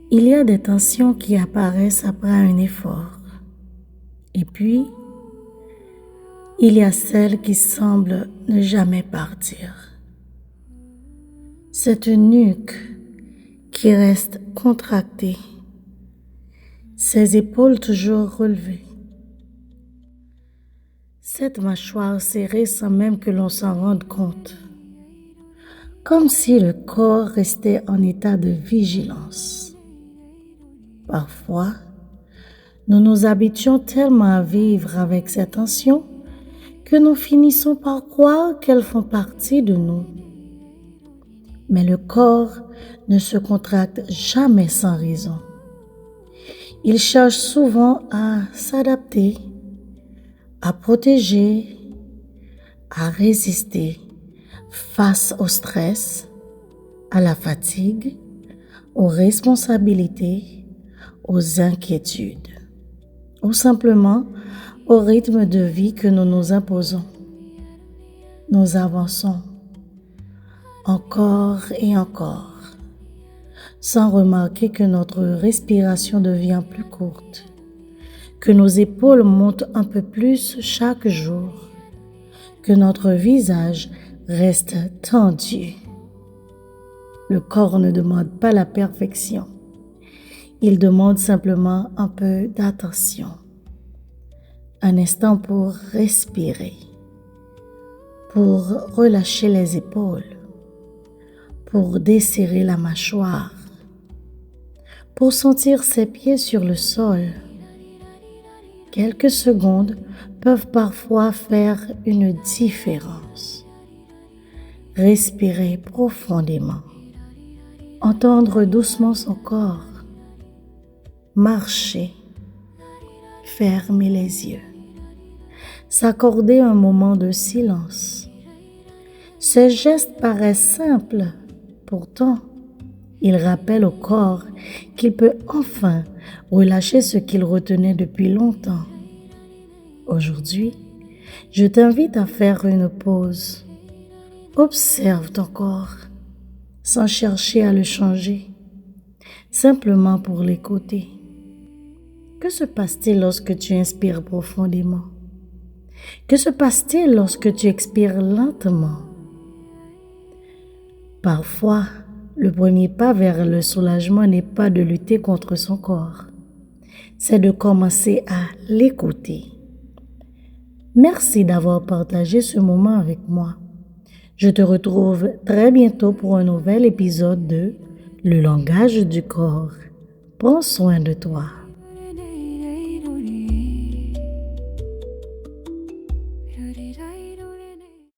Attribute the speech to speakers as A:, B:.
A: Il y a des tensions qui apparaissent après un effort. Et puis, il y a celles qui semblent ne jamais partir. Cette nuque qui reste contractée, ses épaules toujours relevées. Cette mâchoire serrée sans même que l'on s'en rende compte. Comme si le corps restait en état de vigilance. Parfois, nous nous habituons tellement à vivre avec ces tensions que nous finissons par croire qu'elles font partie de nous. Mais le corps ne se contracte jamais sans raison. Il cherche souvent à s'adapter, à protéger, à résister face au stress, à la fatigue, aux responsabilités, aux inquiétudes, ou simplement au rythme de vie que nous nous imposons. Nous avançons encore et encore, sans remarquer que notre respiration devient plus courte, que nos épaules montent un peu plus chaque jour, que notre visage reste tendu. Le corps ne demande pas la perfection, il demande simplement un peu d'attention. Un instant pour respirer, pour relâcher les épaules, pour desserrer la mâchoire, pour sentir ses pieds sur le sol. Quelques secondes peuvent parfois faire une différence. Respirer profondément, entendre doucement son corps, marcher, fermer les yeux, s'accorder un moment de silence. Ces gestes paraissent simples, pourtant, ils rappellent au corps qu'il peut enfin relâcher ce qu'il retenait depuis longtemps. Aujourd'hui, je t'invite à faire une pause. Observe ton corps, sans chercher à le changer, simplement pour l'écouter. Que se passe-t-il lorsque tu inspires profondément? Que se passe-t-il lorsque tu expires lentement? Parfois, le premier pas vers le soulagement n'est pas de lutter contre son corps, c'est de commencer à l'écouter. Merci d'avoir partagé ce moment avec moi. Je te retrouve très bientôt pour un nouvel épisode de Le langage du corps. Prends soin de toi.